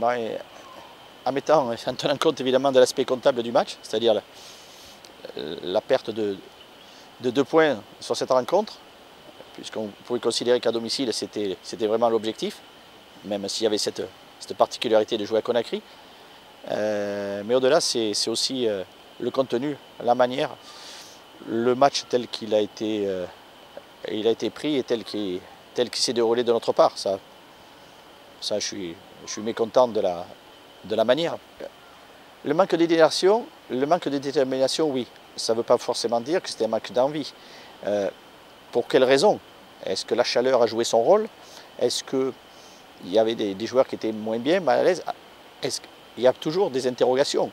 En tenant compte évidemment de l'aspect comptable du match, c'est-à-dire la perte de 2 points sur cette rencontre, puisqu'on pouvait considérer qu'à domicile c'était vraiment l'objectif, même s'il y avait cette particularité de jouer à Conakry. Mais au-delà, c'est aussi le contenu, la manière, le match tel qu'il a été, pris et tel qu'il s'est déroulé de notre part. Ça je suis mécontent de la manière. Le manque de détermination, oui. Ça ne veut pas forcément dire que c'était un manque d'envie. Pour quelles raisons? Est-ce que la chaleur a joué son rôle? Est-ce qu'il y avait des joueurs qui étaient moins bien, mal à l'aise? Il y a toujours des interrogations.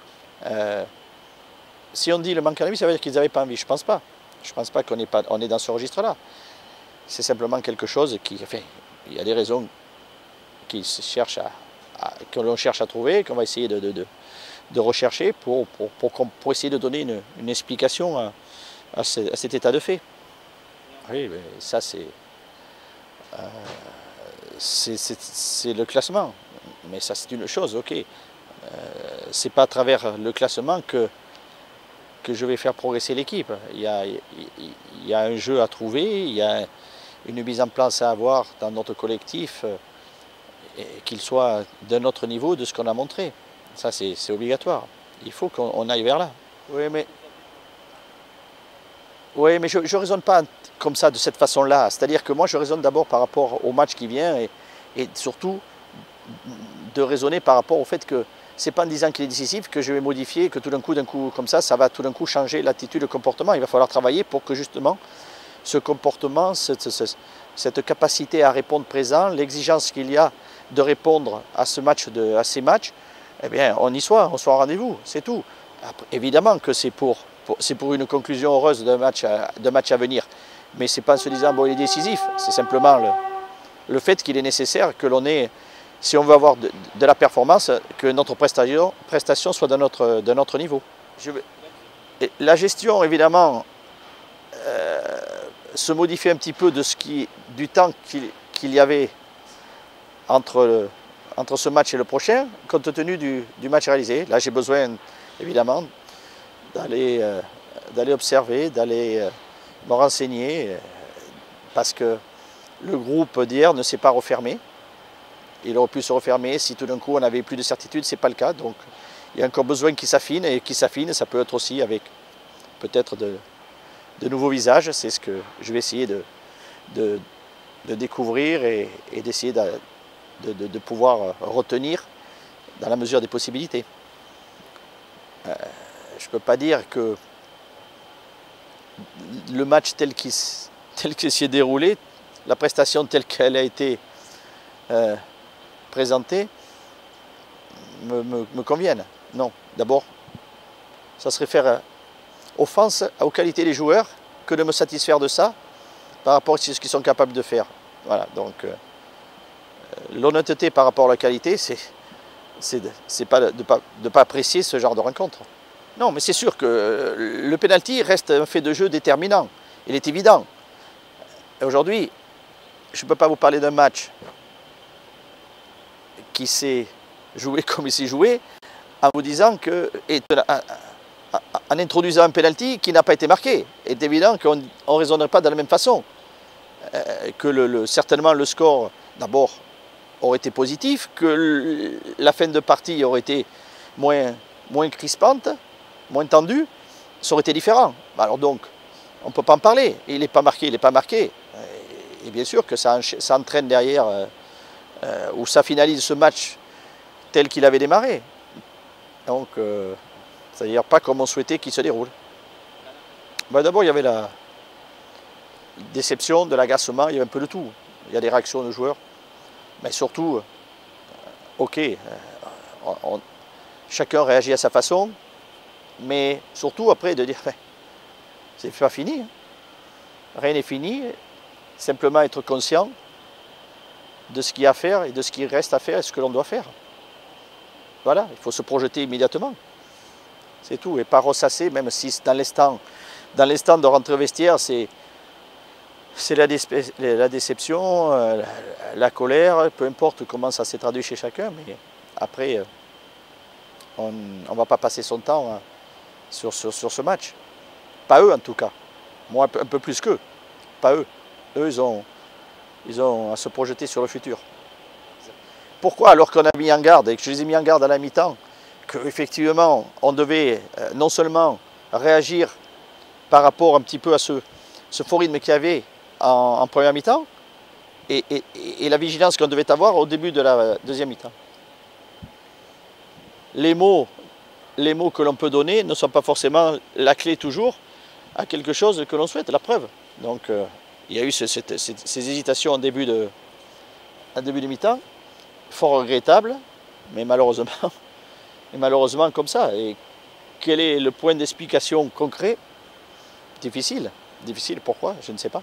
Si on dit le manque d'envie, ça veut dire qu'ils n'avaient pas envie. Je ne pense pas. Je ne pense pas qu'on est dans ce registre-là. C'est simplement quelque chose qui... Enfin, il y a des raisons que l'on cherche à trouver, qu'on va essayer de rechercher pour essayer de donner une explication à cet état de fait. Oui, mais ça c'est le classement. Mais ça c'est une chose, ok. C'est pas à travers le classement que je vais faire progresser l'équipe. Il y a un jeu à trouver, il y a une mise en place à avoir dans notre collectif, qu'il soit d'un autre niveau de ce qu'on a montré. Ça, c'est obligatoire. Il faut qu'on aille vers là. Oui, mais je ne raisonne pas comme ça, de cette façon-là. C'est-à-dire que moi, je raisonne d'abord par rapport au match qui vient et surtout de raisonner par rapport au fait que ce n'est pas en disant qu'il est décisif que je vais modifier, que tout d'un coup, comme ça va tout d'un coup changer l'attitude, le comportement. Il va falloir travailler pour que justement ce comportement, cette capacité à répondre présent, l'exigence qu'il y a de répondre à ces matchs, eh bien, on y soit, on soit au rendez-vous, c'est tout. Après, évidemment que c'est pour une conclusion heureuse d'un match à venir, mais ce n'est pas en se disant bon, il est décisif, c'est simplement le fait qu'il est nécessaire que l'on ait, si on veut avoir de la performance, que notre prestation soit d'un autre niveau. La gestion, évidemment, se modifie un petit peu du temps qu'il y avait entre ce match et le prochain, compte tenu du match réalisé. Là, j'ai besoin, évidemment, d'aller observer, d'aller me renseigner, parce que le groupe d'hier ne s'est pas refermé. Il aurait pu se refermer si tout d'un coup on n'avait plus de certitude, ce n'est pas le cas. Donc il y a encore besoin qu'il s'affine, et qu'il s'affine, ça peut être aussi avec peut-être de nouveaux visages. C'est ce que je vais essayer de découvrir et d'essayer de pouvoir retenir dans la mesure des possibilités. Je ne peux pas dire que le match tel qu'il s'y est déroulé, la prestation telle qu'elle a été présentée, me convienne. Non, d'abord, ça serait faire offense aux qualités des joueurs que de me satisfaire de ça par rapport à ce qu'ils sont capables de faire. Voilà, donc l'honnêteté par rapport à la qualité, c'est pas de pas apprécier ce genre de rencontre. Non, mais c'est sûr que le penalty reste un fait de jeu déterminant. Il est évident. Aujourd'hui, je ne peux pas vous parler d'un match qui s'est joué comme il s'est joué en vous disant que, en introduisant un penalty qui n'a pas été marqué. Il est évident qu'on ne raisonnerait pas de la même façon. Que certainement le score, d'abord, aurait été positif, que la fin de partie aurait été moins crispante, moins tendue, ça aurait été différent. Alors donc, on ne peut pas en parler. Il n'est pas marqué, il n'est pas marqué. Et bien sûr que ça entraîne derrière, ou ça finalise ce match tel qu'il avait démarré. Donc, c'est-à-dire pas comme on souhaitait qu'il se déroule. Ben, d'abord, il y avait la déception, de l'agacement, il y avait un peu de tout. Il y a des réactions de joueurs. Mais surtout, ok, chacun réagit à sa façon, mais surtout après de dire, c'est pas fini. Rien n'est fini, simplement être conscient de ce qu'il y a à faire et de ce qu'il reste à faire et ce que l'on doit faire. Voilà, il faut se projeter immédiatement. C'est tout, et pas ressasser, même si dans l'instant de rentrer au vestiaire, c'est la déception, la colère, peu importe comment ça s'est traduit chez chacun, mais après, on ne va pas passer son temps sur ce match. Pas eux en tout cas. Moi un peu plus qu'eux. Pas eux. Eux, ils ont à se projeter sur le futur. Pourquoi, alors qu'on a mis en garde, et que je les ai mis en garde à la mi-temps, qu'effectivement on devait non seulement réagir par rapport un petit peu à ce faux rythme qu'il y avait en première mi-temps, et la vigilance qu'on devait avoir au début de la deuxième mi-temps. Les mots que l'on peut donner ne sont pas forcément la clé toujours à quelque chose que l'on souhaite, la preuve. Donc il y a eu ces hésitations en début de mi-temps, fort regrettable, mais malheureusement comme ça. Et quel est le point d'explication concret? Difficile. Difficile, pourquoi? Je ne sais pas.